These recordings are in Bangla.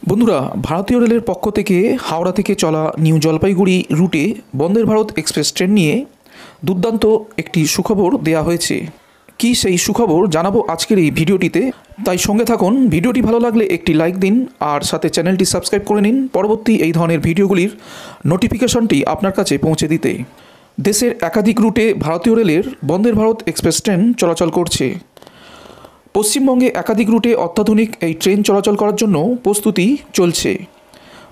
বন্ধুরা, ভারতীয় রেলের পক্ষ থেকে হাওড়া থেকে চলা নিউ জলপাইগুড়ি রুটে বন্দে ভারত এক্সপ্রেস ট্রেন নিয়ে দুর্দান্ত একটি সুখবর দেয়া হয়েছে। কি সেই সুখবর জানাবো আজকের এই ভিডিওটিতে, তাই সঙ্গে থাকুন। ভিডিওটি ভালো লাগলে একটি লাইক দিন আর সাথে চ্যানেলটি সাবস্ক্রাইব করে নিন পরবর্তী এই ধরনের ভিডিওগুলির নোটিফিকেশনটি আপনার কাছে পৌঁছে দিতে। দেশের একাধিক রুটে ভারতীয় রেলের বন্দে ভারত এক্সপ্রেস ট্রেন চলাচল করছে। পশ্চিমবঙ্গে একাধিক রুটে অত্যাধুনিক এই ট্রেন চলাচল করার জন্য প্রস্তুতি চলছে।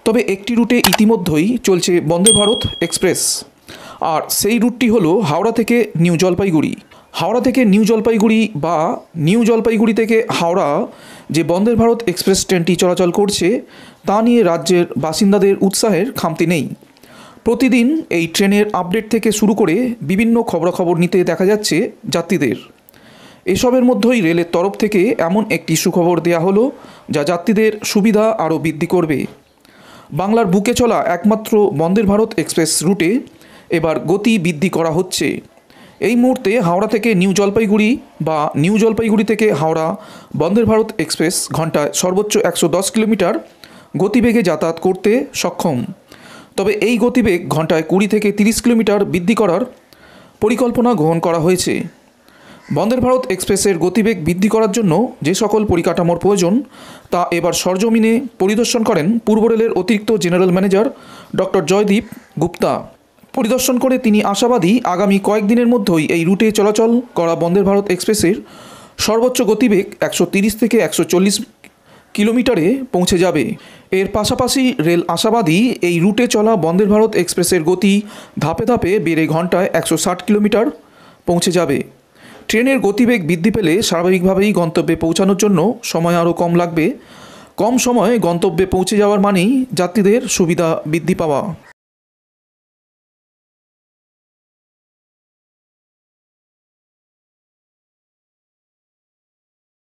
তবে একটি রুটে ইতিমধ্যেই চলছে বন্দে ভারত এক্সপ্রেস, আর সেই রুটটি হলো হাওড়া থেকে নিউ জলপাইগুড়ি। হাওড়া থেকে নিউ জলপাইগুড়ি বা নিউ জলপাইগুড়ি থেকে হাওড়া যে বন্দে ভারত এক্সপ্রেস ট্রেনটি চলাচল করছে তা নিয়ে রাজ্যের বাসিন্দাদের উৎসাহের খামতি নেই। প্রতিদিন এই ট্রেনের আপডেট থেকে শুরু করে বিভিন্ন খবরাখবর নিতে দেখা যাচ্ছে যাত্রীদের। এসবের মধ্যেই রেলের তরফ থেকে এমন একটি সুখবর দেয়া হলো যা যাত্রীদের সুবিধা আরও বৃদ্ধি করবে। বাংলার বুকে চলা একমাত্র বন্দে ভারত এক্সপ্রেস রুটে এবার গতি বৃদ্ধি করা হচ্ছে। এই মুহূর্তে হাওড়া থেকে নিউ জলপাইগুড়ি বা নিউ জলপাইগুড়ি থেকে হাওড়া বন্দে ভারত এক্সপ্রেস ঘন্টায় সর্বোচ্চ 110 কিলোমিটার গতিবেগে যাতায়াত করতে সক্ষম। তবে এই গতিবেগ ঘন্টায় 20 থেকে 30 কিলোমিটার বৃদ্ধি করার পরিকল্পনা গ্রহণ করা হয়েছে। বন্দে ভারত এক্সপ্রেসের গতিবেগ বৃদ্ধি করার জন্য যে সকল পরিকাঠামোর প্রয়োজন তা এবার সরজমিনে পরিদর্শন করেন পূর্ব রেলের অতিরিক্ত general manager doctor Joydeep Gupta. পরিদর্শন করে তিনি আশাবাদী আগামী কয়েকদিনের মধ্যেই এই রুটে চলাচল করা বন্দে ভারত এক্সপ্রেসের সর্বোচ্চ গতিবেগ 130 থেকে 140 কিলোমিটারে পৌঁছে যাবে। এর পাশাপাশি রেল আশাবাদী এই রুটে চলা বন্দে ভারত এক্সপ্রেসের গতি ধাপে ধাপে বেড়ে ঘন্টায় 160 কিলোমিটার পৌঁছে যাবে। ট্রেনের গতিবেগ বৃদ্ধি পেলে স্বাভাবিকভাবেই গন্তব্যে পৌঁছানোর জন্য সময় আরও কম লাগবে। কম সময়ে গন্তব্যে পৌঁছে যাওয়ার মানেই যাত্রীদের সুবিধা বৃদ্ধি পাওয়া।